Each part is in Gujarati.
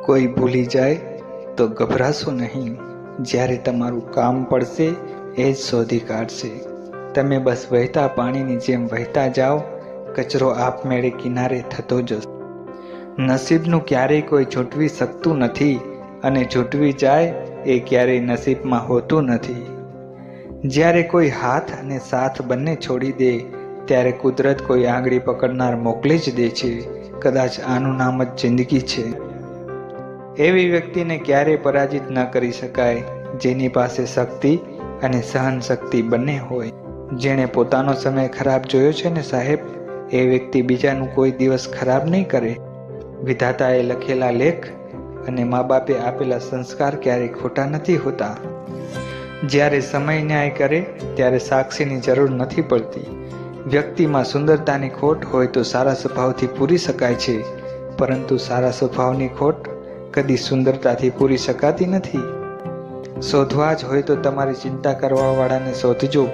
કોઈ ભૂલી જાય તો ગભરાશો નહીં. જ્યારે તમારું કામ પડશે એ જ શોધી કાઢશે. તમે બસ વહેતા પાણીની જેમ વહેતા જાઓ, કચરો આપમેળે કિનારે થતો જશે. નસીબનું ક્યારેય કોઈ છૂટવી શકતું નથી, અને છૂટવી જાય એ ક્યારેય નસીબમાં હોતું નથી. જ્યારે કોઈ હાથ અને સાથ બંને છોડી દે ત્યારે કુદરત કોઈ આંગળી પકડનાર મોકલી જ દે છે. કદાચ આનું નામ જ જિંદગી છે. એવી વ્યક્તિને ક્યારેય પરાજિત ન કરી શકાય જેની પાસે શક્તિ અને સહન શક્તિ બંને હોય. જેણે પોતાનો સમય ખરાબ જોયો છે ને સાહેબ, એ વ્યક્તિ બીજાનું કોઈ દિવસ ખરાબ નહીં કરે. વિધાતાએ લખેલા લેખ અને મા બાપે આપેલા સંસ્કાર ક્યારેય ખોટા નથી હોતા. જ્યારે સમય ન્યાય કરે ત્યારે સાક્ષીની જરૂર નથી પડતી. વ્યક્તિમાં સુંદરતાની ખોટ હોય તો સારા સ્વભાવથી પૂરી શકાય છે, પરંતુ સારા સ્વભાવની ખોટ કદી સુંદરતાથી પૂરી શકાતી નથી. શોધવા જ હોય તો તમારી ચિંતા કરવાવાળાને શોધજો,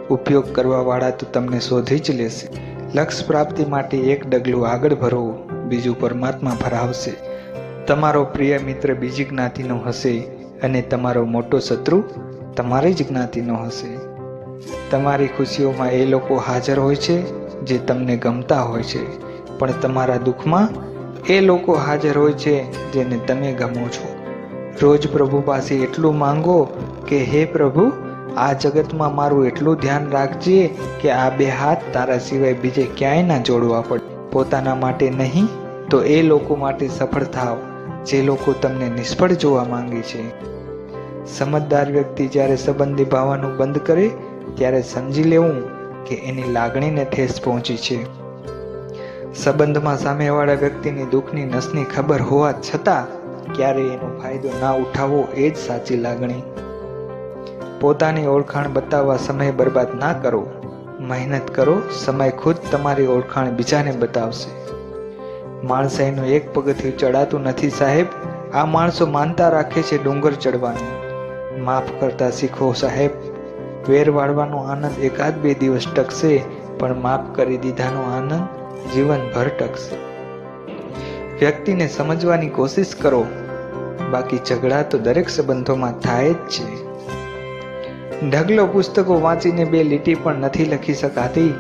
ઉપયોગ કરવાવાળા તો તમને શોધી જ લેશે. લક્ષ્ય પ્રાપ્તિ માટે એક ડગલું આગળ ભરો, બીજું પરમાત્મા ભરાવશે. તમારો પ્રિય મિત્ર બીજી જ્ઞાતિનો હશે અને તમારો મોટો શત્રુ તમારી જ જ્ઞાતિનો હશે. તમારી ખુશીઓમાં એ લોકો હાજર હોય છે જે તમને ગમતા હોય છે, પણ તમારા દુઃખમાં એ લોકો હાજર હોય છે જેને તમે ગમો છો. રોજ પ્રભુ પાસે એટલું માંગો કે હે પ્રભુ, આ જગતમાં મારું એટલું ધ્યાન રાખજે કે આ બે હાથ તારા સિવાય બીજે ક્યાંય ના જોડવા પડે. પોતાના માટે નહીં તો એ લોકો માટે સફળ થાવ જે લોકો તમને નિષ્ફળ જોવા માંગે છે. સમજદાર વ્યક્તિ જ્યારે સંબંધ નિભાવવાનું બંધ કરે ત્યારે સમજી લેવું કે એની લાગણીને ઠેસ પહોંચી છે. સંબંધમાં સામેવાળા વ્યક્તિની દુઃખની નસની ખબર હોવા છતાં ક્યારેય એનો ફાયદો ના ઉઠાવવો એ જ સાચી લાગણી. પોતાની ઓળખાણ બતાવવા સમય બરબાદ ના કરો. મહેનત કરો, સમય ખુદ તમારી ઓળખાણ બીજાને બતાવશે. માણસાઈનું એક પગથિયું ચડાતું નથી સાહેબ. આ માણસો માનતા રાખે છે ડુંગર ચડવાનું. માફ કરતા શીખો સાહેબ. વેર વાળવાનો આનંદ એકાદ બે દિવસ ટકશે, પણ માફ કરી દીધાનો આનંદ જીવનભર ટકશે. વ્યક્તિને સમજવાની કોશિશ કરો, બાકી ઝઘડા તો દરેક સંબંધોમાં થાય જ છે. ઢગલો પુસ્તકો વાંચીને બે લીટી પણ નથી લખી શકાતી,